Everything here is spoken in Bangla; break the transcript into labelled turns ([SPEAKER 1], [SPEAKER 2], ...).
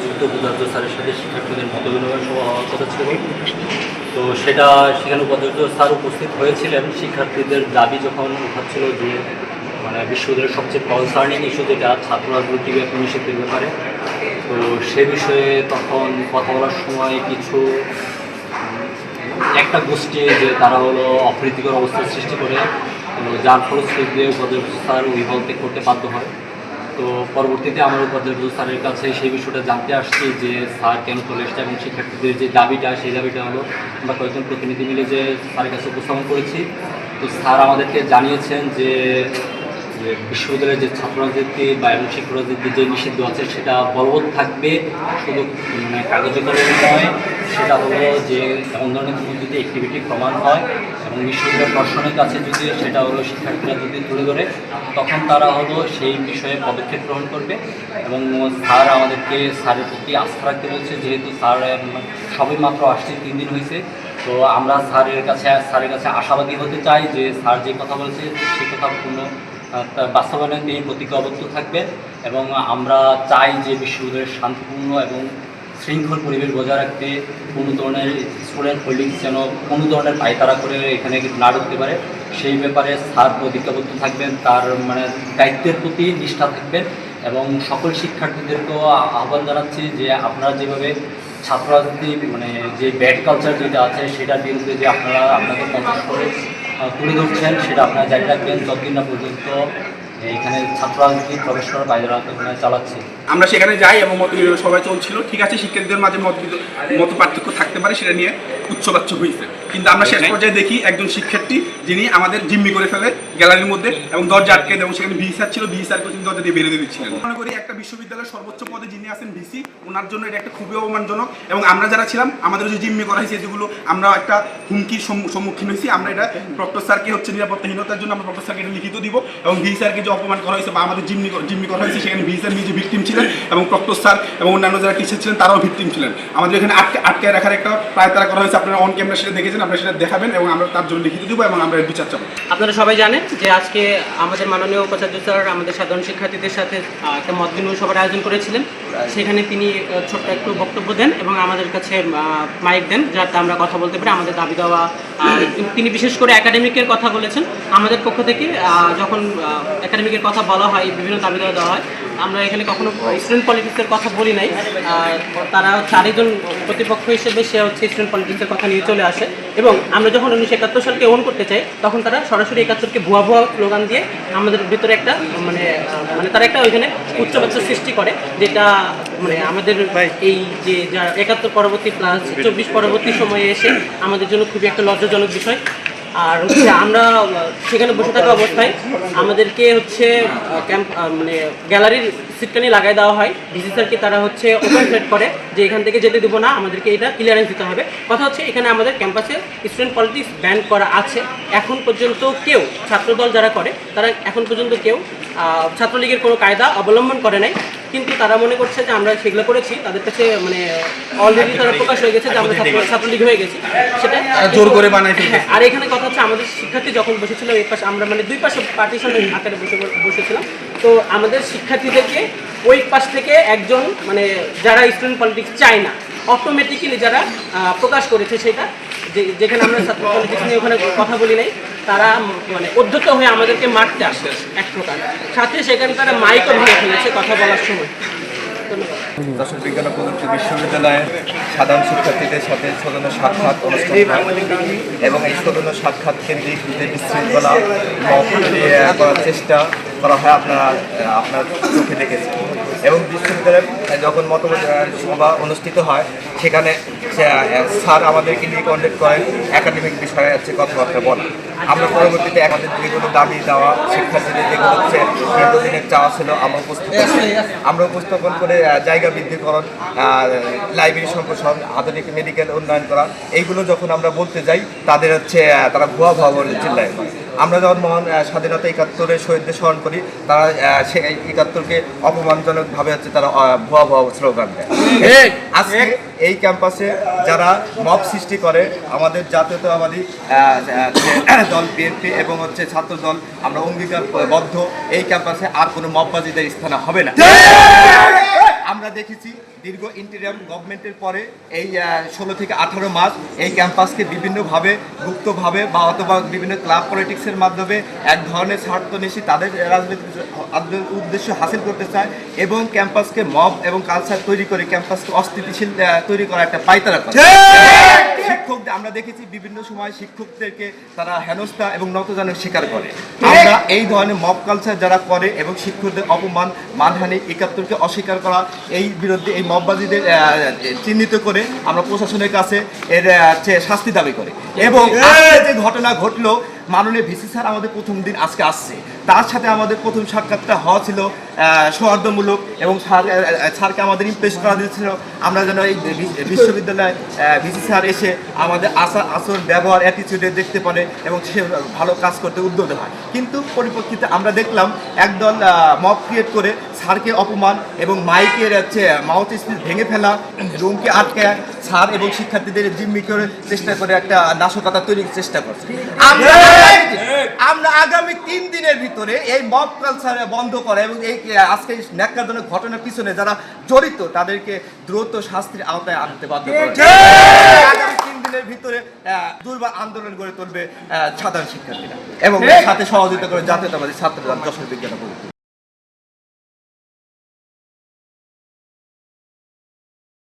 [SPEAKER 1] মুক্তিযুদ্ধ উপাচার্য স্যারের সাথে শিক্ষার্থীদের মত বিনিময় সভা হওয়ার কথা ছিল। তো সেখানে উপাচার্য স্যার উপস্থিত হয়েছিলেন। শিক্ষার্থীদের দাবি যখন উঠাচ্ছিল যে মানে বিশ্ববিদ্যালয়ের সবচেয়ে কনসার্নিং ইস্যু যেটা ছাত্র রাজনীতি নিষিদ্ধের ব্যাপারে, তো সে বিষয়ে তখন কথা বলার সময় কিছু একটা গোষ্ঠী যে তারা হলো অপ্রীতিকর অবস্থার সৃষ্টি করে, যার ফলশ্রুতিতে উপাচার্য স্যার ওই হল ত্যাগ করতে বাধ্য হয়। তো পরবর্তীতে আমরা উপাচার্য স্যারের কাছে সেই বিষয়টা জানতে আসছি যে স্যার কেন চলে এসছে এবং শিক্ষার্থীদের যে দাবিটা, সেই দাবিটা হলো আমরা কয়েকজন প্রতিনিধি মিলে যে স্যারের কাছে উপস্থাপন করেছি। তো স্যার আমাদেরকে জানিয়েছেন যে বিশ্ববিদ্যালয়ের যে ছাত্র রাজনীতি বা এবং শিক্ষক রাজনীতি যে নিষিদ্ধ আছে সেটা বলবৎ থাকবে, শুধু মানে কাগজে কলমে নয়। সেটা হলো যে এমন ধরনের কোনো যদি অ্যাক্টিভিটি প্রমাণ হয় এবং বিশ্ববিদ্যালয় প্রশাসনের কাছে যদি সেটা হলো শিক্ষার্থীরা যদি তুলে ধরে, তখন তারা হলো সেই বিষয়ে পদক্ষেপ গ্রহণ করবে। এবং স্যার আমাদেরকে স্যারের প্রতি আস্থা রাখতে বলছে, যেহেতু স্যার সবে মাত্র আসছে 3 দিন হয়েছে। তো আমরা স্যারের কাছে আশাবাদী হতে চাই যে স্যার যে কথা বলেছে সেই কথা পূর্ণ বাস্তবায়নে তিনি প্রতিজ্ঞাবদ্ধ থাকবেন। এবং আমরা চাই যে বিশ্ববিদ্যালয়ের শান্তিপূর্ণ এবং শৃঙ্খল পরিবেশ বজায় রাখতে কোনো ধরনের স্টুডেন্ট হোল্ডিংস যেন কোনো ধরনের পায়তারা করে এখানে না ঢুকতে পারে, সেই ব্যাপারে স্যার প্রতিজ্ঞাবদ্ধ থাকবেন। তার মানে দায়িত্বের প্রতি নিষ্ঠা থাকবেন। এবং সকল শিক্ষার্থীদেরকেও আহ্বান জানাচ্ছি যে আপনারা যেভাবে ছাত্র রাজনীতি মানে যে ব্যাড কালচার যেটা আছে সেটার বিরুদ্ধে যে আপনারা আপনাদের কণ্ঠ তুলে ধরছেন, সেটা আপনারা জারি রাখবেন যতদিন না পর্যন্ত এখানে ছাত্র রাজনীতি প্রবেশ করার বাইরে চালাচ্ছে।
[SPEAKER 2] আমরা সেখানে যাই এবং মত বিনিময় সবাই চলছিল। ঠিক আছে, শিক্ষার্থীদের মাঝে মত পার্থক্য থাকতে পারে, সেটা নিয়ে উচ্চবাচ্য হয়েছে। কিন্তু আমরা শেষ পর্যায়ে দেখি একজন শিক্ষার্থী যিনি আমাদের জিম্মি করে ফেলে গ্যালারির মধ্যে এবং দরজা আটকে দেয়, এবং সেখানে ভিসি স্যার ছিল, ভিসি স্যারকে কিন্তু দরজা দিয়ে বেরিয়ে দিচ্ছিলেন। মনে করি একটা বিশ্ববিদ্যালয়ের সর্বোচ্চ পদে যিনি আছেন ভিসি, ওনার জন্য এটা একটা খুবই অপমানজনক। এবং আমরা যারা ছিলাম আমাদের যে জিম্মি করা হয়েছে যেগুলো আমরা একটা হুমকির সম্মুখীন হয়েছি। আমরা এটা প্রক্টর স্যারকে নিরাপত্তাহীনতার জন্য আমরা প্রক্টর স্যারকে এটা লিখিত দিব। এবং ভিসি স্যারকে যে অপমান করা হয়েছে বা আমাদের জিম্মি করা হয়েছে, সেখানে ভিসি স্যার নিজে ভিকটিম ছিলেন এবং প্রক্টর স্যার এবং অন্যান্য যারা টিচার ছিলেন তারাও ভিকটিম ছিলেন। আমাদের এখানে আটকে রাখার একটা পায়তারা করা হয়েছে। আপনারা অন ক্যামেরা সেটা দেখেছেন, আপনারা সেটা দেখাবেন এবং আমরা তার জন্য লিখিত দিব এবং আমরা বিচার চাবো।
[SPEAKER 3] আপনারা সবাই জানেন যে আজকে আমাদের মাননীয় উপাচার্য স্যার আমাদের সাধারণ শিক্ষার্থীদের সাথে একটা মত বিনিময় সভার আয়োজন করেছিলেন। সেখানে তিনি ছোট্ট একটু বক্তব্য দেন এবং আমাদের কাছে মাইক দেন, যাতে আমরা কথা বলতে পারি, আমাদের দাবি দেওয়া। তিনি বিশেষ করে একাডেমিকের কথা বলেছেন। আমাদের পক্ষ থেকে যখন একাডেমিকের কথা বলা হয়, বিভিন্ন দাবি দেওয়া হয়, আমরা এখানে কখনো স্টুডেন্ট পলিটিক্সের কথা বলি নাই। তারা চারিজন প্রতিপক্ষ হিসেবে সে হচ্ছে স্টুডেন্ট পলিটিক্সের কথা নিয়ে চলে আসে। এবং আমরা যখন 1971 সালকে ওন করতে চাই, তখন তারা সরাসরি 71কে ভুয়া স্লোগান দিয়ে আমাদের ভিতরে একটা মানে তারা একটা ওইখানে উচ্চবাচ্য সৃষ্টি করে, যেটা মানে আমাদের এই যে 71 পরবর্তী প্লাস 24 পরবর্তী সময়ে এসে আমাদের জন্য খুবই একটা লজ্জাজনক বিষয়। আর হচ্ছে আমরা সেখানে বসে থাকা অবস্থায় আমাদেরকে হচ্ছে মানে গ্যালারির সিটকানি লাগাই দেওয়া হয়। ভিসি স্যারকে তারা হচ্ছে ওপেন থ্রেট করে যে এখান থেকে যেতে দেবো না, আমাদেরকে এটা ক্লিয়ারেন্স দিতে হবে। কথা হচ্ছে এখানে আমাদের ক্যাম্পাসে স্টুডেন্ট পলিটিক্স ব্যান করা আছে। এখন পর্যন্ত কেউ ছাত্রদল যারা করে তারা এখন পর্যন্ত কেউ ছাত্রলীগের কোনো কায়দা অবলম্বন করে নাই। কিন্তু তারা মনে করছে যে আমরা সেগুলো করেছি, তাদের কাছে মানে অলরেডি তারা প্রকাশ হয়ে গেছে যে আমরা ছাত্রলীগ হয়ে গেছি, সেটা
[SPEAKER 2] জোর করে বানাই ফেলছে।
[SPEAKER 3] আর এখানে কথা হচ্ছে আমাদের শিক্ষার্থী যখন বসেছিল এই পাশে, আমরা মানে দুই পাশে পার্টিশনের আকারে বসেছিলাম। তো আমাদের শিক্ষার্থীদেরকে ওই পাশ থেকে একজন মানে যারা স্টুডেন্ট পলিটিক্স চায় না অটোমেটিক্যালি যারা প্রকাশ করেছে সেটা, যেখানে আমরা ছাত্র পলিটিক্স নিয়ে ওখানে কথা বলি নাই, তারা মানে উদ্ধত হয়ে আমাদেরকে মারতে আসে এক প্রকার। সাথে সেখানে তারা মাইকও ভেঙে ফেলেছে কথা বলার সময়।
[SPEAKER 4] যশোর বিজ্ঞান ও প্রযুক্তি বিশ্ববিদ্যালয়ের সাধারণ শিক্ষার্থীদের সাথে সৌজন্য সাক্ষাৎ অনুষ্ঠান এবং এই সৌজন্য সাক্ষাৎ কেন্দ্রিক যে বিশৃঙ্খলা করার চেষ্টা করা হয় আপনার চোখে দেখেছেন। এবং বিশ্ববিদ্যালয়ে যখন মতবাদ সভা অনুষ্ঠিত হয় সেখানে স্যার আমাদেরকে নিয়ে কন্ডাক্ট করেন একাডেমিক বিষয়ে হচ্ছে কথাবার্তা বলা। আমরা পরবর্তীতে আমাদের যেগুলো দাবি দেওয়া শিক্ষার্থীদের যেগুলো হচ্ছে দীর্ঘদিনের চাওয়া ছিল আমরা উপস্থাপন করে জায়গা বৃদ্ধিকরণ, লাইব্রেরি সম্প্রসারণ, আধুনিক মেডিকেল উন্নয়ন করা, এইগুলো যখন আমরা বলতে যাই তাদের হচ্ছে তারা ভুয়া বলে চিল্লায়। আমরা যখন মহান স্বাধীনতা 71-এর শহীদদের স্মরণ করি, তারা সে 71-কে অপমানজনকভাবে হচ্ছে তারা ভুয়া স্লোগান দেয়। আজকে এই ক্যাম্পাসে যারা মব সৃষ্টি করে আমাদের জাতীয়তাবাদী দল বিএনপি এবং হচ্ছে ছাত্র দল, আমরা অঙ্গীকারবদ্ধ এই ক্যাম্পাসে আর কোনো মববাজিদের স্থান হবে না। আমরা দেখেছি দীর্ঘ ইন্টারিয়াম গভর্নমেন্টের পরে এই 16 থেকে 18 মাস এই ক্যাম্পাসকে বিভিন্নভাবে গুপ্তভাবে বা অথবা বিভিন্ন ক্লাব পলিটিক্সের মাধ্যমে এক ধরনের স্বার্থন্বেষী তাদের রাজনৈতিক উদ্দেশ্য হাসিল করতে চায় এবং ক্যাম্পাসকে মব এবং কালচার তৈরি করে ক্যাম্পাসকে অস্থিতিশীল তৈরি করা একটা পায়তারা করে। শিক্ষকদের আমরা দেখেছি বিভিন্ন সময় শিক্ষকদেরকে তারা হেনস্থা এবং নতজানের শিকার করে। আমরা এই ধরনের মব কালচার যারা করে এবং শিক্ষকদের অপমান, মানহানি, 71কে অস্বীকার করা, এই বিরুদ্ধে এই মববাদীদের চিহ্নিত করে আমরা প্রশাসনের কাছে এর শাস্তি দাবি করি। এবং আজকে যে ঘটনা ঘটলো, মাননীয় ভিসি স্যার আমাদের প্রথম দিন আজকে আসছে, তার সাথে আমাদের প্রথম সাক্ষাৎটা হওয়া ছিল সৌহার্দ্যমূলক এবং স্যারকে আমাদের ইমপ্রেস করা দিয়েছিল আমরা যেন এই বিশ্ববিদ্যালয়ে ভিসি স্যার এসে আমাদের আচরণ, ব্যবহার, অ্যাটিচিউডে দেখতে পারে এবং সে ভালো কাজ করতে উদ্যোগ হয়। কিন্তু পরিপ্রেক্ষিতে আমরা দেখলাম একদল মব ক্রিয়েট করে স্যারকে অপমান এবং মাইকের মাউথ স্পিচ ভেঙে ফেলা, রুমকে আটকে স্যার এবং শিক্ষার্থীদের জিম্মি করে চেষ্টা করে একটা নাশকতা তৈরির চেষ্টা করছে। আমরা আগামী 3 দিনের ভিতরে এই মব কালচার বন্ধ করা এবং এই আজকে ন্যাক্কারজনক ঘটনার পিছনে যারা জড়িত তাদেরকে দ্রুত শাস্তির আওতায় আনতে বাধ্য করা। আগামী 3 দিনের ভিতরে দুর্বার আন্দোলন গড়ে তুলবে সাধারণ শিক্ষার্থীরা এবং সাথে সহযোগিতা করে জাতীয়তাবাদী ছাত্ররা যশোর বিজ্ঞান প্রযুক্তি।